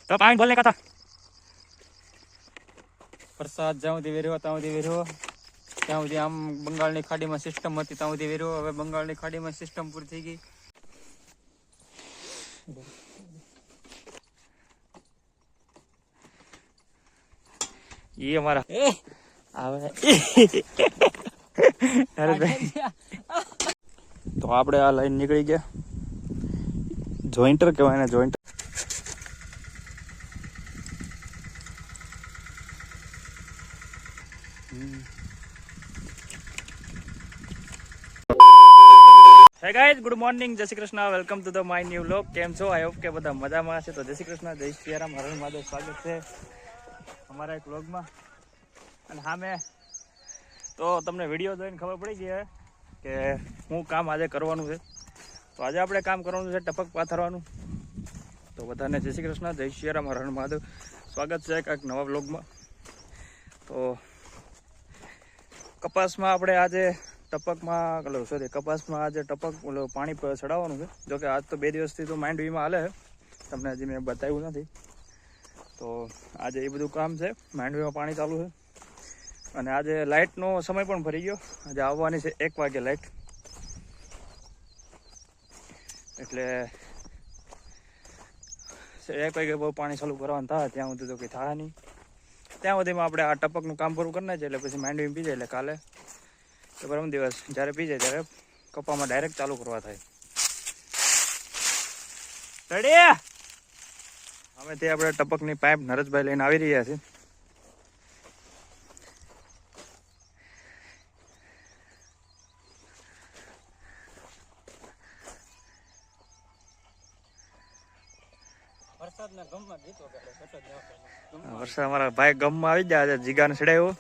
तो पानी बोलने का था वरसाद ज्यां સુધી વેર્યો ત્યાં સુધી વેર્યો ત્યાં સુધી આમ બંગાળની ખાડીમાં સિસ્ટમ હતી ત્યાં સુધી વેર્યો હવે બંગાળની ખાડીમાં સિસ્ટમ પૂરી થઈ ગઈ ये हमारा तो આપણે આ લાઈન નીકળી ગયા જોઈન્ટર કહેવાય ને જોઈન્ટર હે ગાઈઝ ગુડ મોર્નિંગ જય Shri Krishna welcome to the my new vlog કેમ છો આઈ હોપ કે બધા મજામાં હશે તો જય શ્રી કૃષ્ણ જય શ્રી રામ હર હર મહાદેવ સ્વાગત છે અમારા એક વ્લોગમાં અને હા મેં તો તમને વિડીયો જોઈને ખબર પડી ગઈ કે હું કામ આજે કરવાનું છે તો આજે આપણે કામ કરવાનું છે ટપક પાથરવાનું તો બધાને જય શ્રી કૃષ્ણ જય શ્રી રામ હર હર મહાદેવ સ્વાગત છે એક નવા વ્લોગમાં તો કપાસમાં આપણે આજે ટપકમાં સોરી કપાસમાં આજે ટપક પાણી ચડાવવાનું છે જોકે આજ તો 2 દિવસથી તો માંડવીમાં હાલે તમને હજી મેં બતાવ્યું નથી તો આજે એ બધું કામ છે માંડવીમાં પાણી ચાલુ છે અને આજે લાઇટનો સમય પણ ભરી ગયો આજે આવવાની છે 1 વાગે લાઇટ એટલે 1 વાગે બહુ પાણી ચાલુ કરવાનું થાય ત્યાં સુધી તો કંઈ થાય નહીં ત્યાં સુધીમાં આપણે આ ટપકનું કામ પૂરું કરી નાખીએ એટલે પછી માંડવી પી જાય એટલે કાલે તો પરમ દિવસ જ્યારે પી જાય ત્યારે કપામાં ડાયરેક્ટ ચાલુ કરવા થાય રેડી અમે તે આપણે ટપકની પાઇપ નરેશભાઈ લઈને આવી રહ્યા છીએ વરસાદ અમારા ભાઈ ગમમાં આવી જાય જીગાને ચડાવ્યો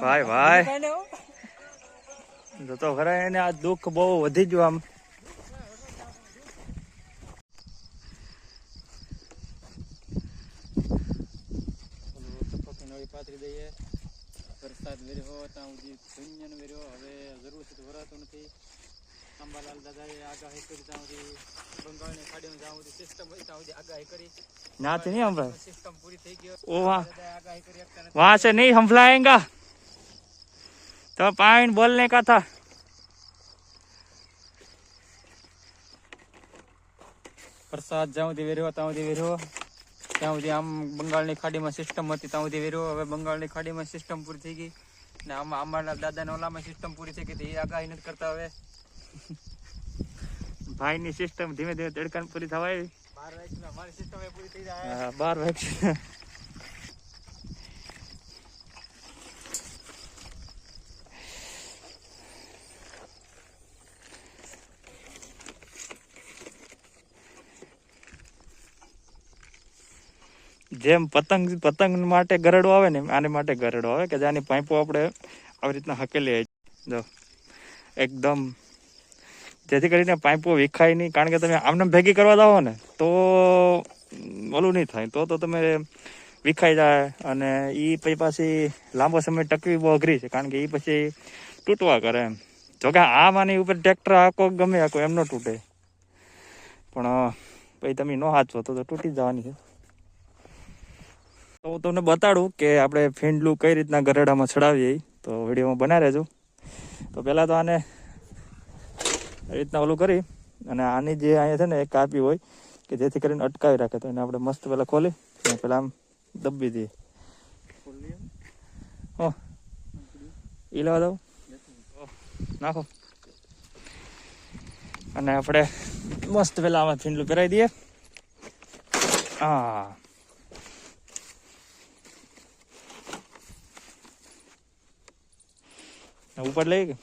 ભાઈ ભાઈ તો ખરા એને આ દુઃખ બહુ વધી ગયું આમ પાથરી દઈએ વરસાદ વેર્યો ત્યાં સુધી શૂન્ય વેર્યો હવે જરૂર છે તો વરાતો નથી અંબાલાલ દાદાએ આગાહી કરી ત્યાં સુધી બંગાળની ખાડીમાં જ્યાં સુધી સિસ્ટમ હોય ત્યાં સુધી આગાહી કરી નાથી નહીં સંભળાય સિસ્ટમ પૂરી થઈ ગયો ઓ આગાહી કરી વહાં से नहीं संभलाएगा तो पानी बोलने का था વરસાદ જ્યાં સુધી વેર્યો ત્યાં સુધી વેર્યો ત્યાં સુધી આમ બંગાળની ખાડીમાં સિસ્ટમ હતી ત્યાં સુધી વેર્યો હવે બંગાળની ખાડીમાં સિસ્ટમ પૂરી થઈ ગઈ ને આમાં અમારા દાદાને ઓલામાં સિસ્ટમ પૂરી થઈ ગઈ એ આગાહી નથી કરતા હવે ભાઈની સિસ્ટમ ધીમે ધીમે તડકાને પૂરી થવાય 12 વાગ્યા મારી સિસ્ટમ એ પૂરી થઈ જાય 12 વાગ્યા જેમ પતંગ માટે ગરડો આવે ને આને માટે ગરડો આવે કે જેની પાઇપો આપણે આવી રીતના હકેલી જો એકદમ જેથી કરીને પાઇપો વિખાય નહીં કારણ કે તમે આમને ભેગી કરવા જાઓ ને તો ઓલું નહીં થાય તો તમે વિખાઈ જાય અને એ પછી પાછી લાંબો સમય ટકવી બહુ અઘરી છે કારણ કે એ પછી તૂટવા કરે એમ જોકે આમાંની ઉપર ટ્રેક્ટર આખો ગમે આખો એમ ન તૂટે પણ પછી તમે ન હાચવો તો તૂટી જવાની છે તો હું તમને બતાડું કે આપણે ફીંડલું કઈ રીતના ગરેડામાં ચડાવીએ તો વિડીયોમાં બનાવી રહેજો તો પહેલાં તો આને એ રીતના ઓલું કરી અને આની જે અહીંયા છે ને એક કાપી હોય કે જેથી કરીને અટકાવી રાખે તો એને આપણે મસ્ત પહેલાં ખોલી અને પહેલાં આમ દબી દઈએ હો એ લેવા દઉં નાખો અને આપણે મસ્ત પહેલાં આમાં ફીંડલું પહેરાવી દઈએ હા ઉપર લઈ કે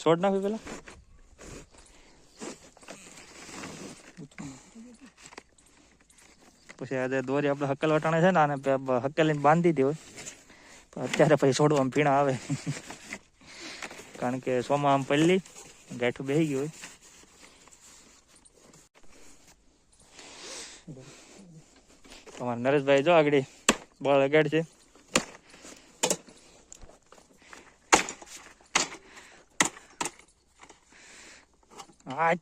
છોડ નાખ્યું પેલા પછી આજે દોરી આપણે હકેલ વટાણે છે ને આને હકેલીને બાંધી દીધી હોય પણ અત્યારે પછી છોડવામાં પીણા આવે કારણ કે સોમાં આમ પલ્લી ગાંઠું બેસી ગયું હોય તમારા નરેશભાઈ જો આગળ બળ લગાડ છે હા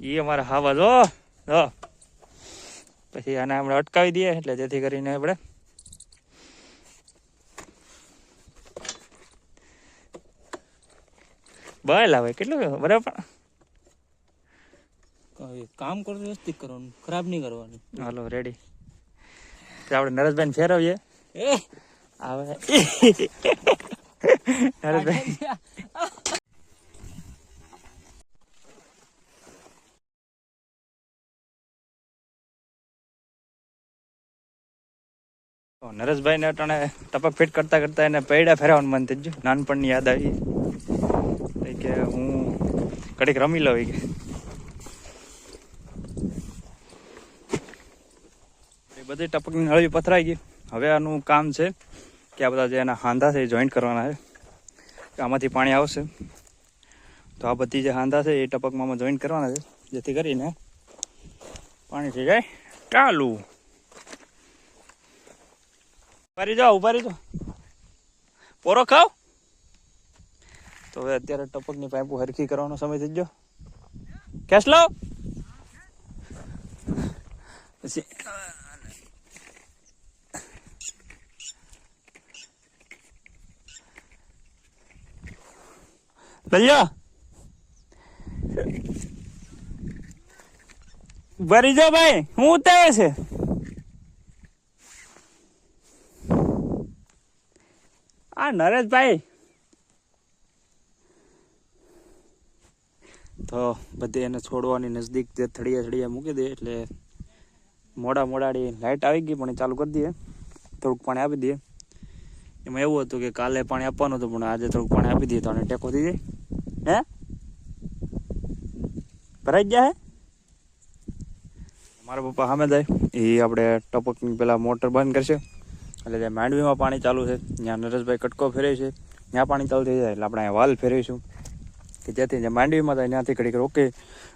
એ અમારા હાવા જો પછી આને આપણે અટકાવી દઈએ એટલે જેથી કરીને આપણે બળ આવે કેટલું બરાબર કામ કરતું વ્યવસ્થિત કરવાનું, ખરાબ નહીં કરવાનું. હાલો રેડી. આપણે નરેશભાઈ ફેરવીએ આવે નરેશભાઈ નરેશભાઈ ને અટાણે ટપક ફિટ કરતા કરતા એને પૈડા ફેરવાનું મન થઈ ગયું. નાનપણની યાદ આવી કે હું કડીક રમી લઉં કે બધી ટપકની નળી પથરાઈ ગઈ. હવે આનું કામ છે કે આ બધા જે એના હાંધા છે એ જોઈન્ટ કરવાના છે. આમાંથી પાણી આવશે તો આ બધી જે હાંધા છે એ ટપકમાં જોઈન્ટ કરવાના છે જેથી કરીને પાણી થઈ જાય ચાલુ. ઉભારી જાઓ ઉભારી જાઓ પોરો ખાવ. તો હવે અત્યારે ટપકની પાઇપો હરખી કરવાનો સમય થઈ ગયો. કેશ લો પછી લઈ ભરી જાઓ ભાઈ. હું ઉતાવે છે આ નરેશભાઈ. તો બધી એને છોડવાની નજદીક જે થળિયા મૂકી દે એટલે મોડાડી લાઇટ આવી ગઈ પણ ચાલુ કરી દઈએ. થોડુંક પાણી આપી દઈએ. એમાં એવું હતું કે કાલે પાણી આપવાનું હતું પણ આજે થોડુંક પાણી આપી દઈએ તો આને ટેકો થઈ જાય. હે ભરાઈ ગયા હે. મારા પપ્પા સામે જાય એ આપણે ટપકની પેલા મોટર બંધ કરશે એટલે જે માંડવીમાં પાણી ચાલુ છે ત્યાં નરેશભાઈ કટકો ફેરવે છે ત્યાં પાણી ચાલુ થઈ જાય એટલે આપણે અહીંયા વાલ ફેરવીશું કે જેથી જે માંડવીમાં થાય ત્યાંથી ઘડીક રોકે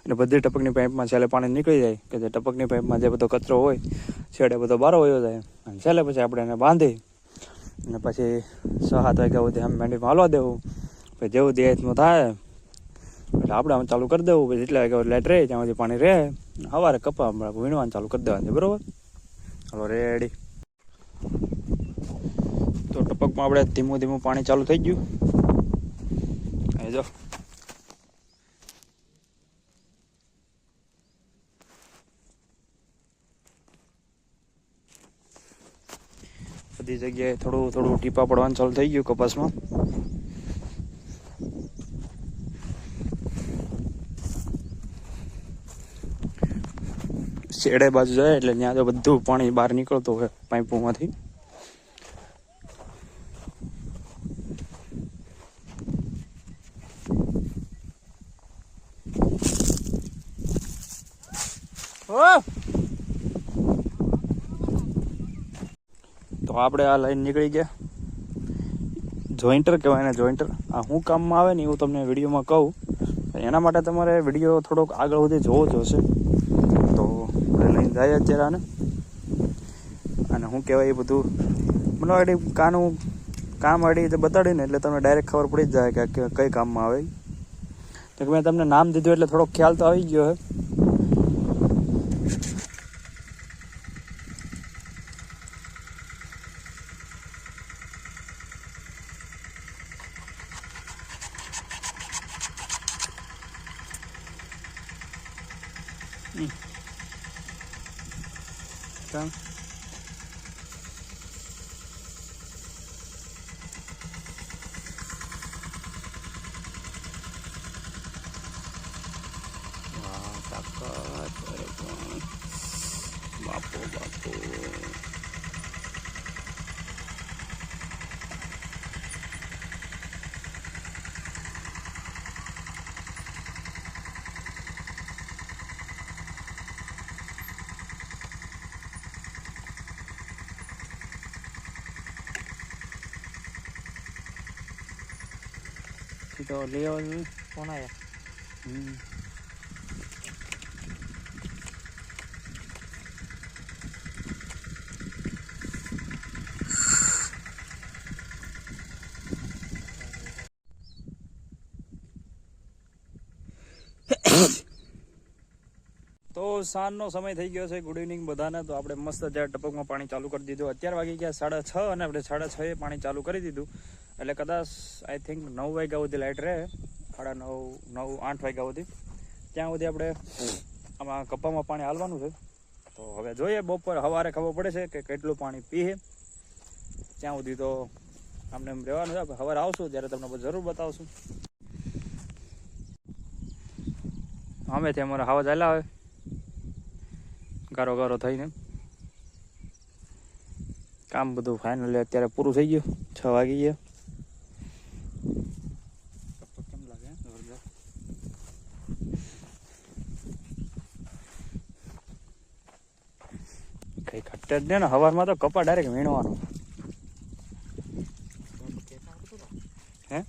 અને બધી ટપકની પાઇપમાં છેલ્લે પાણી નીકળી જાય કે જે ટપકની પાઇપમાં જે બધો કચરો હોય છેડે બધો બારો વયો જાય અને છેલ્લે પછી આપણે એને બાંધી અને પછી 6-7 વાગ્યા સુધી આમ માંડવીમાં હાલવા દેવું. પછી જેવું દેહાતમાં થાય એટલે આપણે આમ ચાલુ કરી દેવું. પછી એટલા વાગ્યા લાઇટ રહે ત્યાં સુધી પાણી રહે. સવારે કપા વીણવાનું ચાલુ કરી દેવાનું છે બરોબર. હાલો રેડી. તો ટપકમાં આપણે ધીમું ધીમું પાણી ચાલુ થઈ ગયું. અહીં જો બધી જગ્યાએ થોડું થોડું ટીપા પડવાનું ચાલુ થઈ ગયું કપાસમાં. શેડે બાજુ જાય એટલે ત્યાં તો બધું પાણી બહાર નીકળતું હોય પાઇપોમાંથી. તો આપણે આ લાઈન નીકળી ગયા. જોઈન્ટર કહેવાય ને જોઈન્ટર. આ શું કામમાં આવે ને એવું તમને વિડીયોમાં કહું. એના માટે તમારે વિડીયો થોડોક આગળ સુધી જોવો જોશે. તો લઈને જાય અત્યારે આને અને શું કહેવાય એ બધું મને આડી કાનું કામ આડી રીતે બતાડીને એટલે તમને ડાયરેક્ટ ખબર પડી જ જાય કે કઈ કામમાં આવે. તો મેં તમને નામ દીધું એટલે થોડોક ખ્યાલ તો આવી ગયો હે. બાપો બાપો તો ले कौन आया સાંજનો સમય થઈ ગયો છે. ગુડ ઇવનિંગ બધાને. તો આપણે મસ્ત અત્યારે ટપકમાં પાણી ચાલુ કરી દીધું. અત્યારે વાગી ગયા 6:30 અને આપણે 6:30 પાણી ચાલુ કરી દીધું. એટલે કદાચ આઈ થિંક 9 વાગ્યા સુધી લાઇટ રહે. 9:30 8 વાગ્યા સુધી ત્યાં સુધી આપણે આમાં કપામાં પાણી હાલવાનું છે. તો હવે જોઈએ બપોર સવારે ખબર પડે છે કે કેટલું પાણી પીએ. ત્યાં સુધી તો આમને એમ રહેવાનું છે. સવારે આવશું ત્યારે તમને જરૂર બતાવશું. અમેથી અમારા હવા ચાલ્યા હોય ગારો ગારો થઈને. કામ બધું ફાઇનલી અત્યારે પૂરું થઈ ગયું. 6 વાગી ગયા. કેમ લાગે? કઈ ખટ્ટર જ ને સવારમાં તો કપા ડાયરેક્ટ વીણવાનો. હે